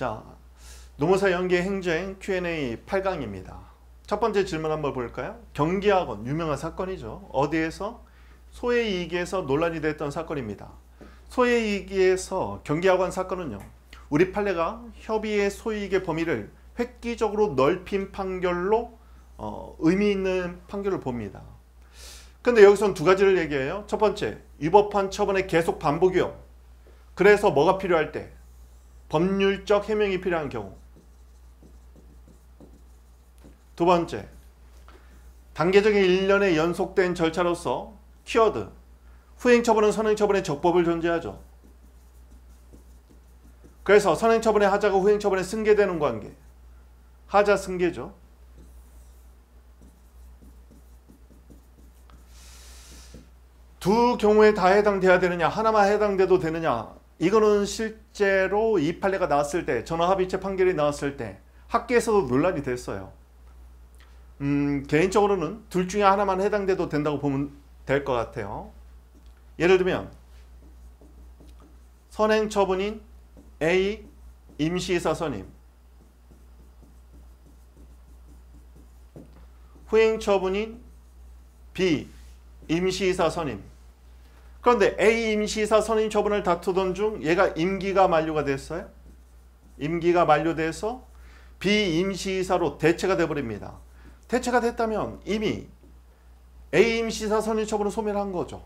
자, 노무사 연계 행정 Q&A 8강입니다. 첫 번째 질문 한번 볼까요? 경기학원 유명한 사건이죠. 어디에서? 소해이익에서 논란이 됐던 사건입니다. 소해이익에서 경기학원 사건은요, 우리 판례가 협의의 소이익의 범위를 획기적으로 넓힌 판결로 의미 있는 판결을 봅니다. 근데 여기서는 두 가지를 얘기해요. 첫 번째, 위법한 처분의 계속 반복 위험. 그래서 뭐가 필요할 때? 법률적 해명이 필요한 경우. 두 번째, 단계적인 일련의 연속된 절차로서 키워드, 후행처분은 선행처분의 적법을 존재하죠. 그래서 선행처분의 하자가 후행처분에 승계되는 관계, 하자 승계죠. 두 경우에 다 해당돼야 되느냐, 하나만 해당돼도 되느냐, 이거는 실제로 이 판례가 나왔을 때, 전원합의체 판결이 나왔을 때 학계에서도 논란이 됐어요. 개인적으로는 둘 중에 하나만 해당돼도 된다고 보면 될 것 같아요. 예를 들면 선행처분인 A 임시이사 선임, 후행처분인 B 임시이사 선임. 그런데 A 임시이사 선임 처분을 다투던 중 얘가 임기가 만료가 됐어요. 임기가 만료돼서 B 임시이사로 대체가 돼버립니다. 대체가 됐다면 이미 A 임시이사 선임 처분을 소멸한 거죠.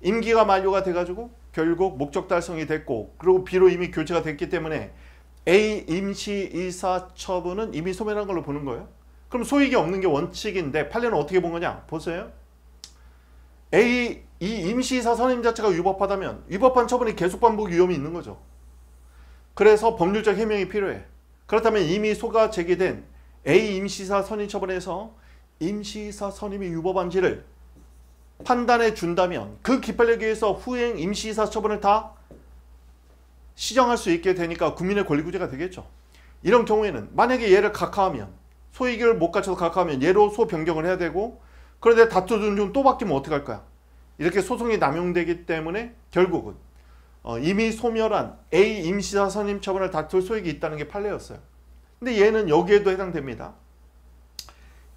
임기가 만료가 돼가지고 결국 목적 달성이 됐고, 그리고 B로 이미 교체가 됐기 때문에 A 임시이사 처분은 이미 소멸한 걸로 보는 거예요. 그럼 소익이 없는 게 원칙인데 판례는 어떻게 본 거냐? 보세요. 이 임시이사 선임 자체가 위법하다면 위법한 처분이 계속 반복 위험이 있는 거죠. 그래서 법률적 해명이 필요해. 그렇다면 이미 소가 제기된 A 임시이사 선임 처분에서 임시이사 선임이 위법한지를 판단해 준다면 그 기판력에 의해서 후행 임시이사 처분을 다 시정할 수 있게 되니까 국민의 권리구제가 되겠죠. 이런 경우에는 만약에 얘를 각하하면, 소이익을 못 갖춰서 각하하면 얘로 소 변경을 해야 되고, 그런데 다투던 중 또 바뀌면 어떻게 할 거야? 이렇게 소송이 남용되기 때문에 결국은 이미 소멸한 A 임시이사 선임 처분을 다툴 소익이 있다는 게 판례였어요. 근데 얘는 여기에도 해당됩니다.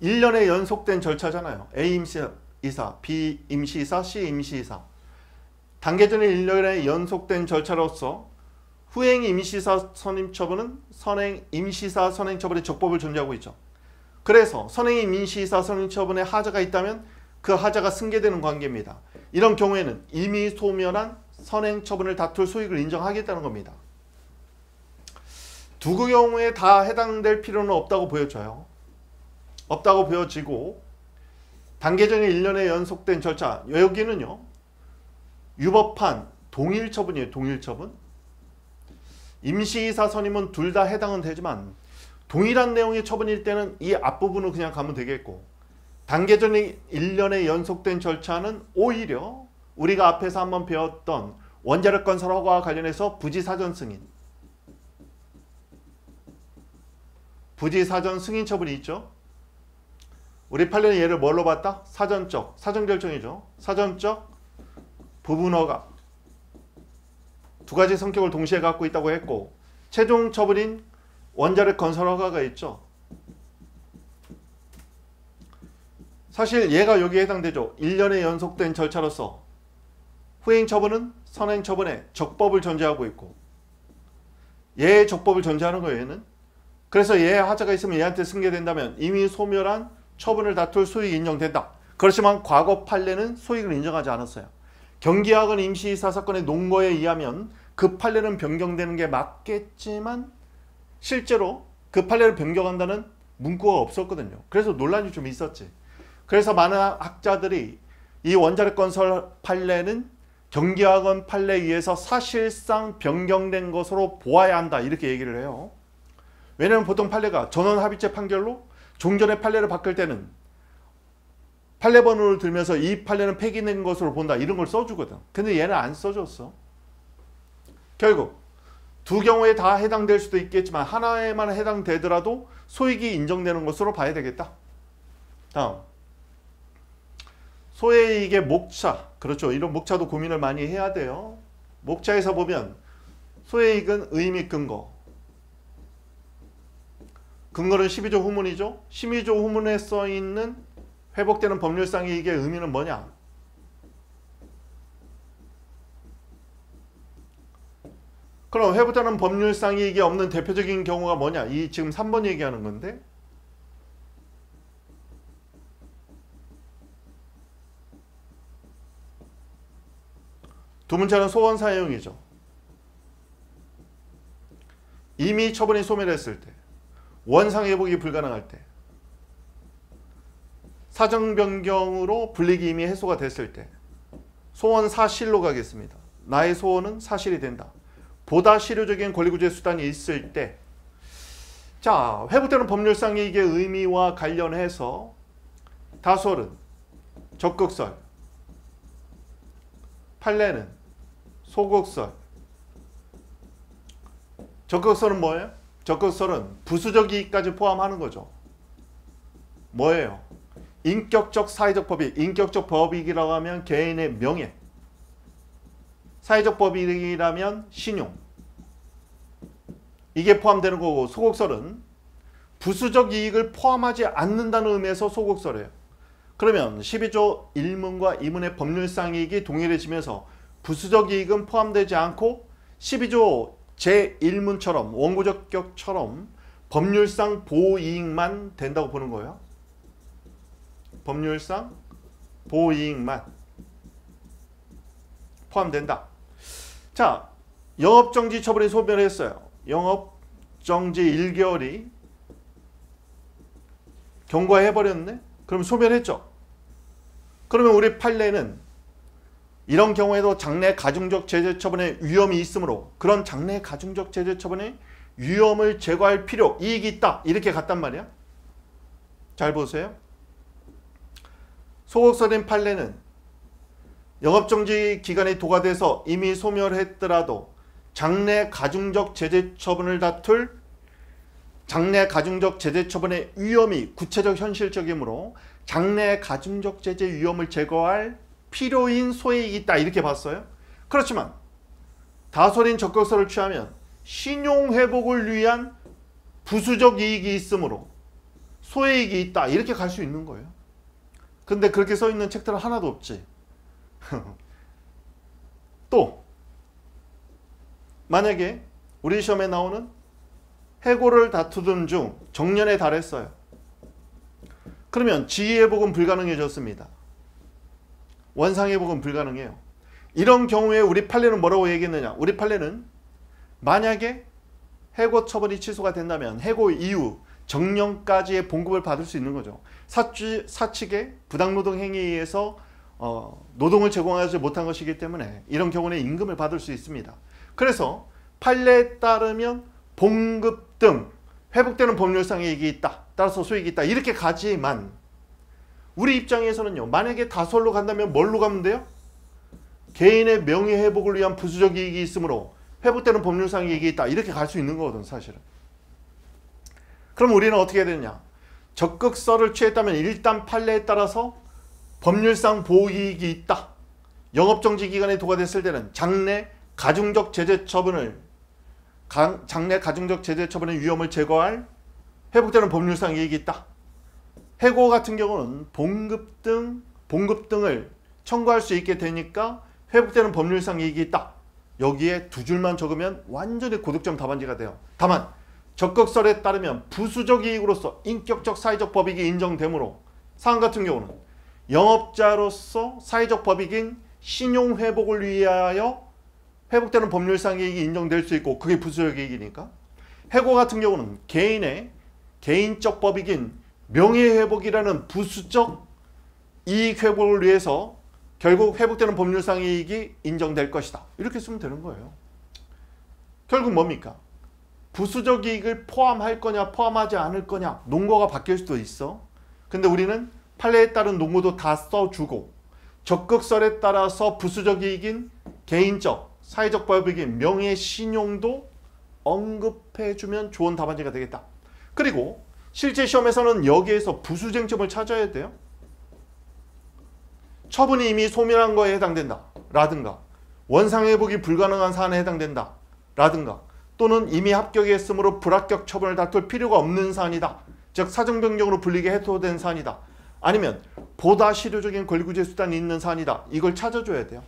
1년에 연속된 절차잖아요. A 임시이사, B 임시이사, C 임시이사. 단계적인 1년에 연속된 절차로서 후행 임시이사 선임 처분은 선행 임시이사 선행 처분의 적법을 존재하고 있죠. 그래서 선행 임시이사 선임 처분에 하자가 있다면 그 하자가 승계되는 관계입니다. 이런 경우에는 이미 소멸한 선행 처분을 다툴 소익을 인정하겠다는 겁니다. 두 경우에 다 해당될 필요는 없다고 보여져요. 없다고 보여지고, 단계적인 1년에 연속된 절차, 여기는요 위법한 동일 처분이에요. 동일 처분. 임시이사 선임은 둘 다 해당은 되지만 동일한 내용의 처분일 때는 이 앞부분을 그냥 가면 되겠고, 단계적인 1년에 연속된 절차는 오히려 우리가 앞에서 한번 배웠던 원자력 건설 허가와 관련해서 부지사전 승인, 부지사전 승인 처분이 있죠. 우리 판례는 얘를 뭘로 봤다? 사전적, 사전결정이죠. 사전적 부분허가, 두 가지 성격을 동시에 갖고 있다고 했고, 최종 처분인 원자력 건설 허가가 있죠. 사실 얘가 여기에 해당되죠. 1년에 연속된 절차로서 후행 처분은 선행 처분에 적법을 존재하고 있고, 얘의 적법을 존재하는 거예요. 얘는. 그래서 얘의 하자가 있으면 얘한테 승계된다면 이미 소멸한 처분을 다툴 소익이 인정된다. 그렇지만 과거 판례는 소익을 인정하지 않았어요. 경기학원 임시이사 사건의 논거에 의하면 그 판례는 변경되는 게 맞겠지만 실제로 그 판례를 변경한다는 문구가 없었거든요. 그래서 논란이 좀 있었지. 그래서 많은 학자들이 이 원자력 건설 판례는 경기학원 판례에 의해서 사실상 변경된 것으로 보아야 한다, 이렇게 얘기를 해요. 왜냐하면 보통 판례가 전원합의체 판결로 종전의 판례를 바꿀 때는 판례 번호를 들면서 이 판례는 폐기된 것으로 본다, 이런 걸 써주거든. 근데 얘는 안 써줬어. 결국 두 경우에 다 해당될 수도 있겠지만 하나에만 해당되더라도 소익이 인정되는 것으로 봐야 되겠다. 다음, 소해이익의 목차. 그렇죠. 이런 목차도 고민을 많이 해야 돼요. 목차에서 보면 소해이익은 의미 근거, 근거는 12조 후문이죠. 12조 후문에 써 있는 회복되는 법률상 이익의 의미는 뭐냐? 그럼 회복되는 법률상 이익이 없는 대표적인 경우가 뭐냐? 이 지금 3번 얘기하는 건데, 두 문자는 소원 사용이죠. 이미 처분이 소멸했을 때, 원상 회복이 불가능할 때, 사정 변경으로 불이익이 이미 해소가 됐을 때, 소원 사실로 가겠습니다. 나의 소원은 사실이 된다. 보다 실효적인 권리구제 수단이 있을 때, 자, 회복되는 법률상 이익의 의미와 관련해서 다솔은 적극설, 판례는 소극설. 적극설은 뭐예요? 적극설은 부수적 이익까지 포함하는 거죠. 뭐예요? 인격적 사회적 법익. 인격적 법익이라고 하면 개인의 명예, 사회적 법익이라면 신용, 이게 포함되는 거고, 소극설은 부수적 이익을 포함하지 않는다는 의미에서 소극설이에요. 그러면 12조 1문과 2문의 법률상 이익이 동일해지면서 부수적 이익은 포함되지 않고 12조 제1문처럼 원고적격처럼 법률상 보호이익만 된다고 보는 거예요. 법률상 보호이익만 포함된다. 자, 영업정지 처분이 소멸했어요. 영업정지 1개월이 경과해버렸네? 그럼 소멸했죠. 그러면 우리 판례는 이런 경우에도 장래 가중적 제재 처분의 위험이 있으므로 그런 장래 가중적 제재 처분의 위험을 제거할 필요, 이익이 있다. 이렇게 갔단 말이야. 잘 보세요. 소극설인 판례는 영업정지 기간이 도과돼서 이미 소멸했더라도 장래 가중적 제재 처분을 다툴 장래 가중적 제재 처분의 위험이 구체적 현실적이므로 장래 가중적 제재 위험을 제거할 필요인 소액이 있다. 이렇게 봤어요. 그렇지만 다솔인 적극설을 취하면 신용회복을 위한 부수적 이익이 있으므로 소액이 있다. 이렇게 갈 수 있는 거예요. 근데 그렇게 써 있는 책들은 하나도 없지. 또 만약에 우리 시험에 나오는 해고를 다투던 중 정년에 달했어요. 그러면 지위회복은 불가능해졌습니다. 원상회복은 불가능해요. 이런 경우에 우리 판례는 뭐라고 얘기했느냐? 우리 판례는 만약에 해고 처분이 취소가 된다면 해고 이후 정년까지의 봉급을 받을 수 있는 거죠. 사측의 부당노동 행위에 의해서 노동을 제공하지 못한 것이기 때문에 이런 경우는 임금을 받을 수 있습니다. 그래서 판례에 따르면 봉급 등 회복되는 법률상의 이익이 있다. 따라서 소익이 있다. 이렇게 가지만 우리 입장에서는요. 만약에 다솔로 간다면 뭘로 가면 돼요? 개인의 명예회복을 위한 부수적 이익이 있으므로 회복되는 법률상의 이익이 있다. 이렇게 갈 수 있는 거거든 사실은. 그럼 우리는 어떻게 해야 되느냐? 적극설을 취했다면 일단 판례에 따라서 법률상 보호이익이 있다. 영업정지 기간이 도과됐을 때는 장래 가중적 제재 처분의 위험을 제거할 회복되는 법률상 이익이 있다. 해고 같은 경우는 봉급 등을 청구할 수 있게 되니까 회복되는 법률상 이익이 있다. 여기에 두 줄만 적으면 완전히 고득점 답안지가 돼요. 다만 적극설에 따르면 부수적 이익으로서 인격적 사회적 법익이 인정되므로 사안 같은 경우는 영업자로서 사회적 법익인 신용회복을 위하여 회복되는 법률상 이익이 인정될 수 있고 그게 부수적 이익이니까 해고 같은 경우는 개인의 개인적 법익인 명예회복이라는 부수적 이익 회복을 위해서 결국 회복되는 법률상 이익이 인정될 것이다. 이렇게 쓰면 되는 거예요. 결국 뭡니까? 부수적 이익을 포함할 거냐 포함하지 않을 거냐 논거가 바뀔 수도 있어. 근데 우리는 판례에 따른 논거도 다 써주고 적극설에 따라서 부수적 이익인 개인적 사회적 법익인 명예신용도 언급해주면 좋은 답안지가 되겠다. 그리고 실제 시험에서는 여기에서 부수쟁점을 찾아야 돼요. 처분이 이미 소멸한 거에 해당된다 라든가 원상회복이 불가능한 사안에 해당된다 라든가 또는 이미 합격했으므로 불합격 처분을 다툴 필요가 없는 사안이다. 즉 사정변경으로 불리게 해소된 사안이다. 아니면 보다 실효적인 권리구제 수단이 있는 사안이다. 이걸 찾아줘야 돼요.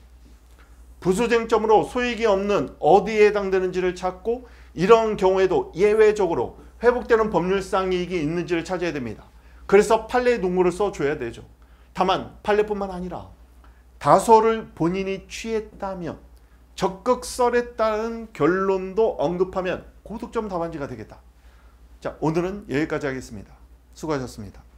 부수쟁점으로 소익이 없는 어디에 해당되는지를 찾고 이런 경우에도 예외적으로 회복되는 법률상 이익이 있는지를 찾아야 됩니다. 그래서 판례의 논문을 써줘야 되죠. 다만 판례뿐만 아니라 다소를 본인이 취했다면 적극설에 따른 결론도 언급하면 고득점 답안지가 되겠다. 자, 오늘은 여기까지 하겠습니다. 수고하셨습니다.